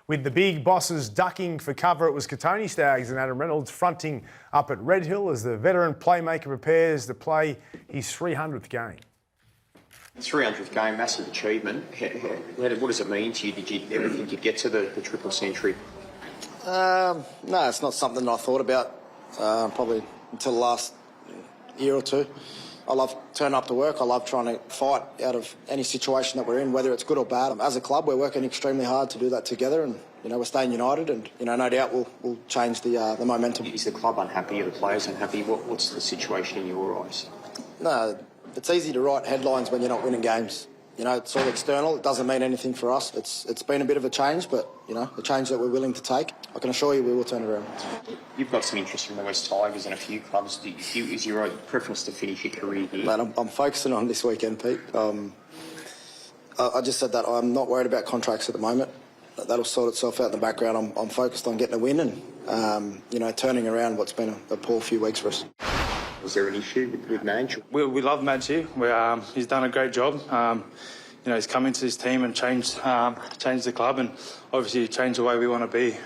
With the big bosses ducking for cover, it was Katoni Staggs and Adam Reynolds fronting up at Red Hill as the veteran playmaker prepares to play his 300th game. 300th game, massive achievement. What does it mean to you? Did you ever think you'd get to the triple century? No, it's not something I thought about probably until the last year or two. I love turning up to work. I love trying to fight out of any situation that we're in, whether it's good or bad. As a club, we're working extremely hard to do that together, and we're staying united, and no doubt we'll change the momentum. Is the club unhappy? Are the players unhappy? What's the situation in your eyes? No, it's easy to write headlines when you're not winning games. It's all external. It doesn't mean anything for us. It's been a bit of a change, but, a change that we're willing to take. I can assure you we will turn it around. You've got some interest from the West Tigers and a few clubs. Is your preference to finish your career here? Mate, I'm focusing on this weekend, Pete. I just said that I'm not worried about contracts at the moment. That'll sort itself out in the background. I'm focused on getting a win and, turning around what's been a poor few weeks for us. Was there an issue with Madge? We love Madge here. He's done a great job. He's come into this team and changed the club, and obviously changed the way we want to be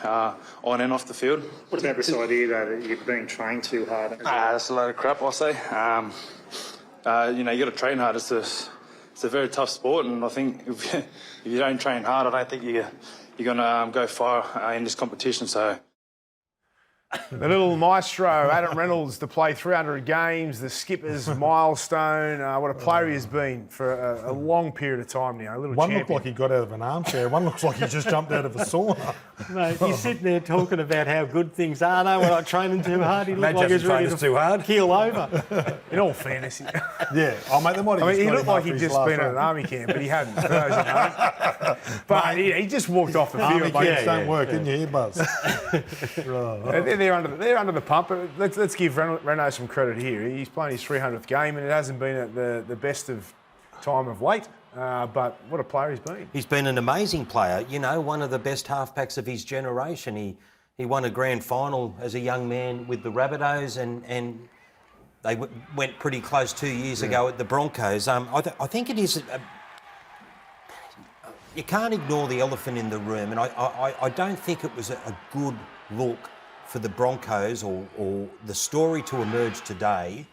on and off the field. What about this idea that you've been trained too hard? That's a load of crap, I'll say. You got to train hard. It's a very tough sport, and I think if you don't train hard, I don't think you're going to go far in this competition. So. The little maestro, Adam Reynolds, to play 300 games, the skipper's milestone. What a player he has been for a long period of time now. A little One champion. looked like he got out of an armchair. One looks like he just jumped out of a sauna. Mate, he's sitting there talking about how good things are. No, we're not training too hard. He looked like he's ready to keel over. In all fairness. Yeah. Oh, mate, they might have he looked like he'd just been at an army camp, but he hadn't. But he just walked off the field. Army camps don't work in your earbuds. They're under the pump. But let's give Renault some credit here. He's playing his 300th game, and it hasn't been at the best of time of late. But what a player he's been. He's been an amazing player. One of the best halfbacks of his generation. He won a grand final as a young man with the Rabbitohs, and they went pretty close 2 years ago at the Broncos. I think it is. You can't ignore the elephant in the room, and I don't think it was a good look for the Broncos or the story to emerge today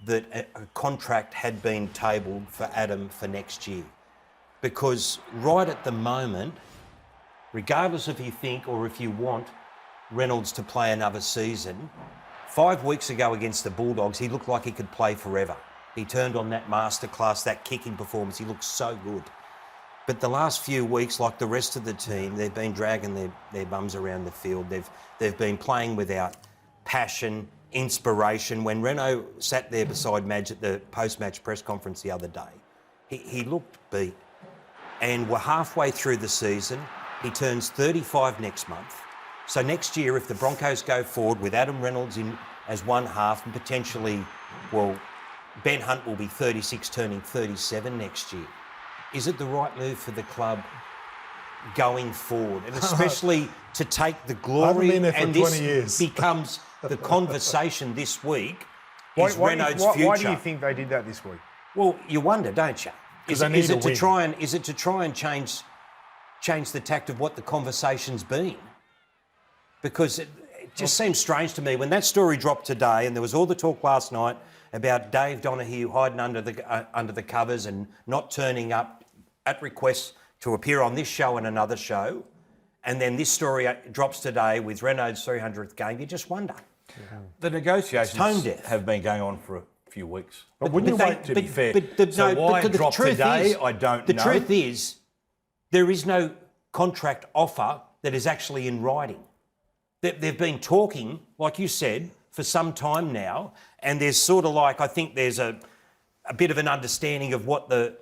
that a contract had been tabled for Adam for next year. Because right at the moment, regardless if you think or if you want Reynolds to play another season, 5 weeks ago against the Bulldogs, he looked like he could play forever. He turned on that masterclass, that kicking performance. He looked so good. But the last few weeks, like the rest of the team, they've been dragging their bums around the field. They've been playing without passion, inspiration. When Renault sat there beside Madge at the post-match press conference the other day, he looked beat. And we're halfway through the season. He turns 35 next month. So next year, if the Broncos go forward with Adam Reynolds in as one half and potentially, Ben Hunt will be 36, turning 37 next year. Is it the right move for the club going forward? And especially to take the glory, and this becomes the conversation this week, is Renault's future. Why do you think they did that this week? Well, you wonder, don't you? Is it to try and change the tact of what the conversation's been? Because it just seems strange to me when that story dropped today, and there was all the talk last night about Dave Donahue hiding under the covers and not turning up at request to appear on this show and another show, and then this story drops today with Renault's 300th game. You just wonder. Yeah. The negotiations have been going on for a few weeks. But wouldn't you wait, to be fair? Why it dropped today, I don't know. The truth is, there is no contract offer that is actually in writing. They've been talking, like you said, for some time now, and there's sort of like, I think there's a bit of an understanding of what the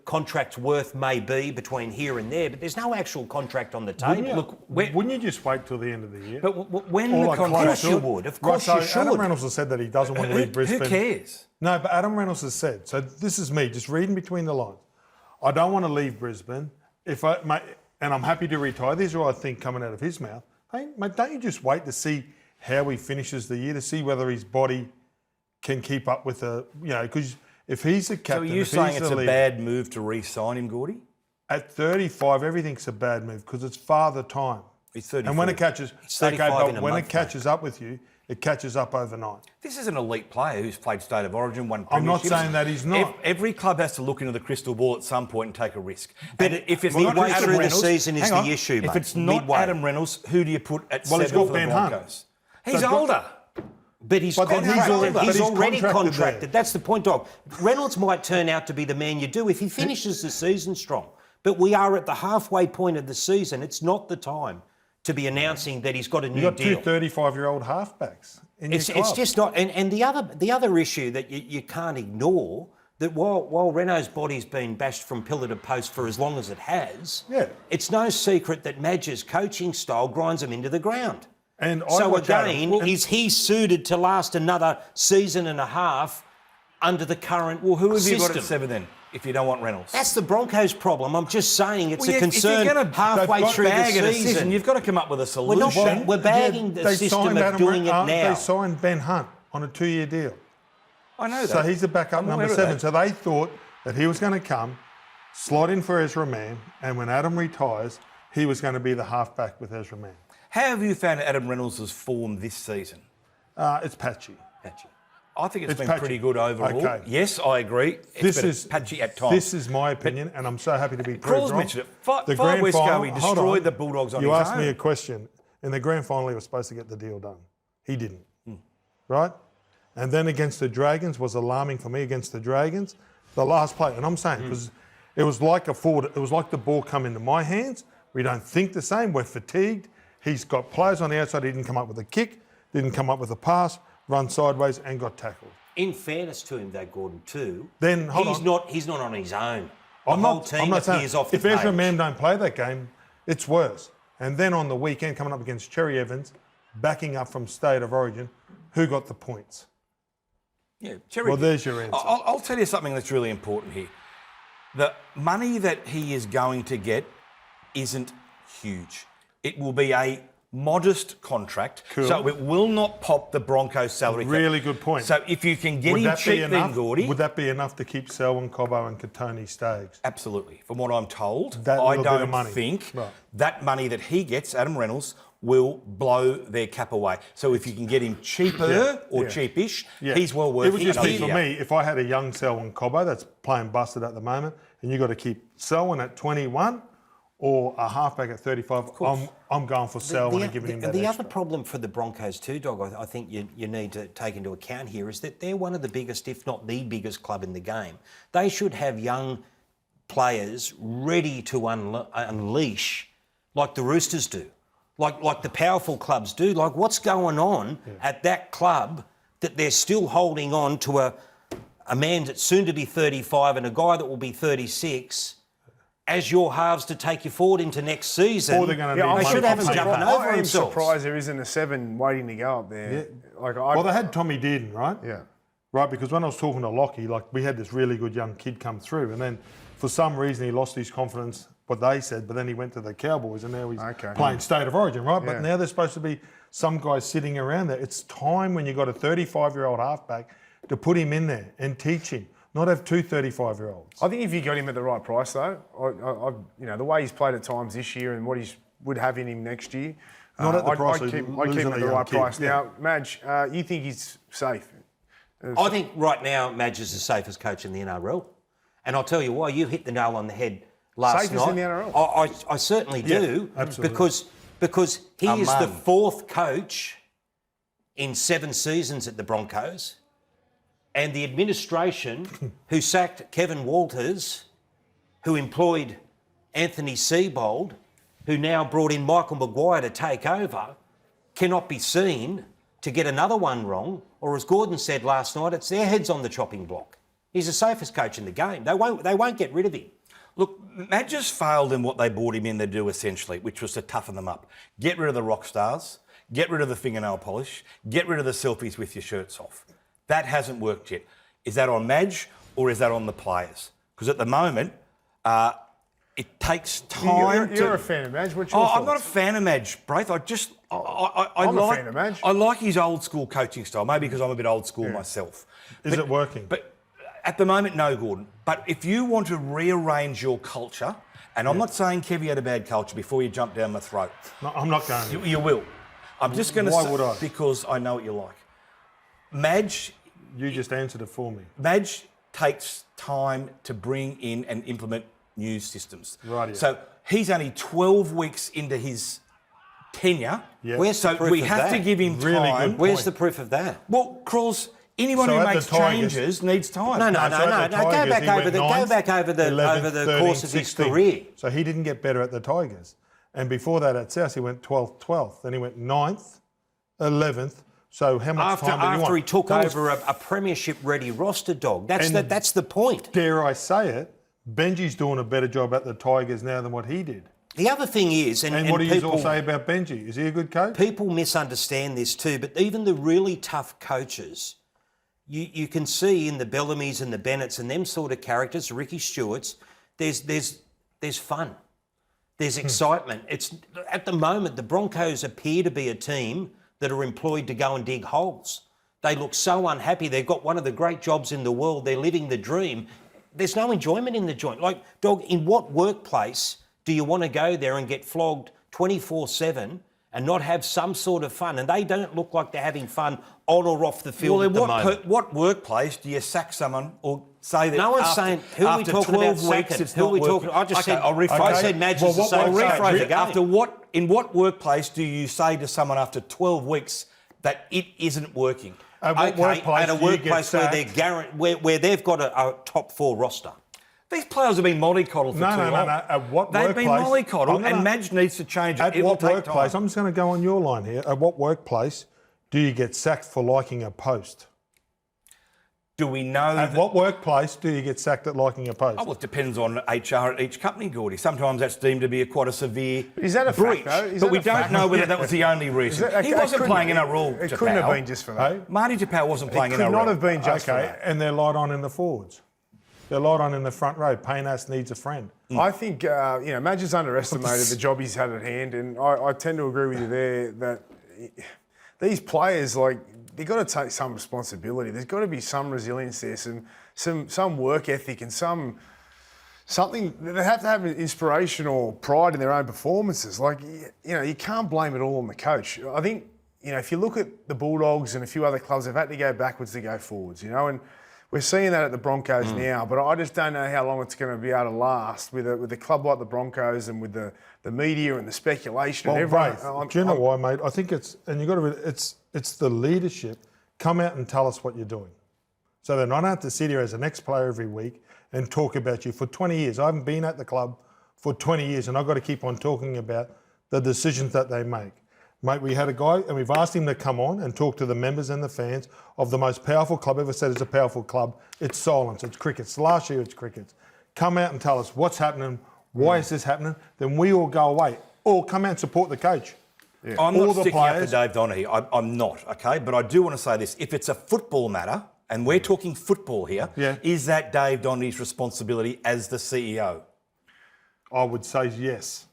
contract's worth may be between here and there, but there's no actual contract on the table. Wouldn't you just wait till the end of the year? But when the contract, you would. Of course you should. Adam Reynolds has said that he doesn't want to leave Brisbane. Who cares? No, but Adam Reynolds has said, so this is me, just reading between the lines. I don't want to leave Brisbane. And I'm happy to retire. These are all I think coming out of his mouth. Hey, mate, don't you just wait to see how he finishes the year, to see whether his body can keep up with because if he's a captain... So are you saying it's a bad move to re-sign him, Gordy? at 35, everything's a bad move because it's father time. He's 34. And when it catches, He's 35 okay, in but a when month, it catches up with you, it catches up overnight. This is an elite player who's played State of Origin, won premierships. I'm not saying that he's not. Every club has to look into the crystal ball at some point and take a risk. But And if it's midway not Adam through the Reynolds, season is hang the on, issue, If mate. it's not Midway. Adam Reynolds, who do you put at Well, he's 7 got for the Ben Hunt. Broncos? So He's he's got- older. But he's But then contracted. he's He's already already contracted contracted. there. That's the point, Dog. Reynolds might turn out to be the man you do if he finishes the season strong. But we are at the halfway point of the season. It's not the time to be announcing that he's got a new You've got deal. 2 35-year-old halfbacks in your It's club. just not. And the other issue that you can't ignore, that while Renault's body's been bashed from pillar to post for as long as it has, Yeah. it's no secret that Madge's coaching style grinds him into the ground. And I So watch Adam. again, is he suited to last another season and a half under the current Well, who have system? you got at 7 then, if you don't want Reynolds? That's the Broncos' problem. I'm just saying it's Well, a if concern you're gonna halfway they've got through the bag at a season. you've got to come up with a We're not. solution. We're bagging the They system signed of Adam doing it now. They signed Ben Hunt on a 2-year deal. I know that. So he's the backup I'm number aware of 7. that. So they thought that he was going to come, slot in for Ezra Mann, and when Adam retires, he was going to be the halfback with Ezra Mann. How have you found Adam Reynolds' form this season? It's patchy. Patchy. I think it's been patchy. pretty good overall. Okay. Yes, I agree. It's been patchy at times. This is my opinion, and I'm so happy to be proved Crawls wrong. mentioned it. Five grand weeks ago, final- he hold destroyed on. the Bulldogs on You his asked me own. a question. In the grand final, he was supposed to get the deal done. He didn't. Hmm. Right? And then against the Dragons was alarming for me against the Dragons. The last play, and I'm saying, because it was like it was like the ball come into my hands. We don't think the same. We're fatigued. He's got players on the outside. He didn't come up with a kick, didn't come up with a pass, run sideways and got tackled. In fairness to him, though, Gordon, too, Then, hold on. he's not on his own. The I'm whole not team saying appears off the if Ezra page. Mann don't play that game, it's worse. And then on the weekend, coming up against Cherry Evans, backing up from State of Origin, who got the points? Yeah, Cherry. Well, there's your answer. I'll tell you something that's really important here. The money that he is going to get isn't huge. It will be a modest contract, Cool. so it will not pop the Broncos salary cap. Really good point. So if you can get Would him that be cheap then, enough? Gordy... Would that be enough to keep Selwyn, Cobbo and Katoni Staggs? Absolutely. From what I'm told, That I little bit of don't money. think Right. that money that he gets, Adam Reynolds, will blow their cap away. So if you can get him cheaper or cheapish, he's well worth it. Would just be another for year. me, if I had a young Selwyn Cobbo that's playing busted at the moment, and you've got to keep Selwyn at 21 or a halfback at 35, I'm going for Selwyn and giving him that The extra. other problem for the Broncos too, Dog, I think you need to take into account here is that they're one of the biggest, if not the biggest club in the game. They should have young players ready to unleash like the Roosters do, like the powerful clubs do. Like what's going on at that club that they're still holding on to a man that's soon to be 35 and a guy that will be 36 as your halves to take you forward into next season. Or they're going to Yeah, need I They money should have from them someone. jumping over I am themselves. surprised there isn't a 7 waiting to go up there. Like, Well, they had Tommy Dearden, right? yeah. Right, because when I was talking to Lockie, like we had this really good young kid come through, and then for some reason he lost his confidence, what they said, but then he went to the Cowboys and now he's playing State of Origin, right? But now there's supposed to be some guys sitting around there. It's time when you've got a 35-year-old halfback to put him in there and teach him, not have 2 35-year-olds. I think if you got him at the right price, though, the way he's played at times this year and what he would have in him next year, Not at the price I'd of keep losing him a at the young right kid, price. yeah. Now, Madge, you think he's safe? I think right now Madge is the safest coach in the NRL. And I'll tell you why, you hit the nail on the head last Safest night. in the NRL? I certainly do. absolutely. Because he is the Among. 4th coach in 7 seasons at the Broncos. And the administration who sacked Kevin Walters, who employed Anthony Seibold, who now brought in Michael Maguire to take over, cannot be seen to get another one wrong, or as Gordon said last night, it's their heads on the chopping block. He's the safest coach in the game. They won't get rid of him. Look, Matt just failed in what they brought him in to do essentially, which was to toughen them up. Get rid of the rock stars, get rid of the fingernail polish, get rid of the selfies with your shirts off. That hasn't worked yet. Is that on Madge or is that on the players? Because at the moment, it takes time You're a fan of Madge. What's your I'm not a thoughts? fan of Madge, Braith. I'm a fan of Madge. I like his old school coaching style, maybe because I'm a bit old school myself. Is it working? But at the moment, no, Gordon. But if you want to rearrange your culture And I'm not saying Kevy had a bad culture before you jump down my throat. No, I'm not going to. You will. I'm just going to say... Why would I? Because I know what you like. Madge... You just answered it for me. Madge takes time to bring in and implement new systems. Right. Yeah. So he's only 12 weeks into his tenure. Yeah. Where's the So proof we of have that? to give him Really good time. point. Where's the proof of that? Well, Crawls, anyone So who at the makes Tigers- changes needs time. No. So at the Go Tigers, back he over went the ninth, 11th, over the 13th, course of his 16th. career. So he didn't get better at the Tigers. And before that at South, he went 12th. Then he went 9th, 11th. So how much time did he want? After he took That was- over a premiership-ready roster, dog. That's And- that's the point. Dare I say it, Benji's doing a better job at the Tigers now than what he did. The other thing is, And what do you all say about Benji? Is he a good coach? people misunderstand this too, but even the really tough coaches, you can see in the Bellamy's and the Bennetts and them sort of characters, Ricky Stewart's, there's fun. There's excitement. It's at the moment the Broncos appear to be a team that are employed to go and dig holes. They look so unhappy. They've got one of the great jobs in the world. They're living the dream. There's no enjoyment in the joint. Like, dog, in what workplace do you want to go there and get flogged 24/7 and not have some sort of fun? And they don't look like they're having fun on or off the field Well, at the moment. what workplace do you sack someone or say that No one's after, saying, who are we after talking 12 about weeks sacking? it's Who are not we talking? working? I just Okay, said, I'll rephrase I that. said Madge Well, is the what same. workplace- Rephrase again. in what workplace do you say to someone after 12 weeks that it isn't working? At what workplace at a do you get workplace where sacked? where they've got a top 4 roster. These players have been mollycoddled for No. too long. At what They've workplace? been mollycoddled, I'm gonna- and Madge needs to change it. At It will what take workplace? time. I'm just going to go on your line here. At what workplace do you get sacked for liking a post? Do we know At that? what workplace do you get sacked at liking a post? Oh, well, it depends on HR at each company, Gordy. Sometimes that's deemed to be quite a severe Is that a fact, breach. though? Is But that we a don't fact? know whether that was the only reason. He wasn't playing in a rule. It couldn't have been just for that. Hey? Marty Tapau wasn't playing It in a could rule. not have been just for Okay, that. and they're light on in the forwards. They're light on in the front row. Paynas needs a friend. I think, Madge has underestimated the job he's had at hand, and I tend to agree with you there that these players, like, they've got to take some responsibility. There's got to be some resilience there, some work ethic and something. They have to have an inspirational pride in their own performances. Like, you can't blame it all on the coach. I think, if you look at the Bulldogs and a few other clubs, they've had to go backwards to go forwards, and we're seeing that at the Broncos now, but I just don't know how long it's going to be able to last with a club like the Broncos and with the media and the speculation and Well, everything. Rafe, do you know why, mate? I think it's the leadership. Come out and tell us what you're doing. So then I don't have to sit here as an ex-player every week and talk about you for 20 years. I haven't been at the club for 20 years and I've got to keep on talking about the decisions that they make. Mate, we had a guy and we've asked him to come on and talk to the members and the fans of the most powerful club ever said it's a powerful club. It's silence, it's crickets. Last year it's crickets. Come out and tell us what's happening, why is this happening, then we all go away. Or come out and support the coach. I'm All not the sticking up players- to Dave Donaghy. I'm not, okay? But I do want to say this. If it's a football matter, and we're talking football here, Yeah. is that Dave Donaghy's responsibility as the CEO? I would say yes.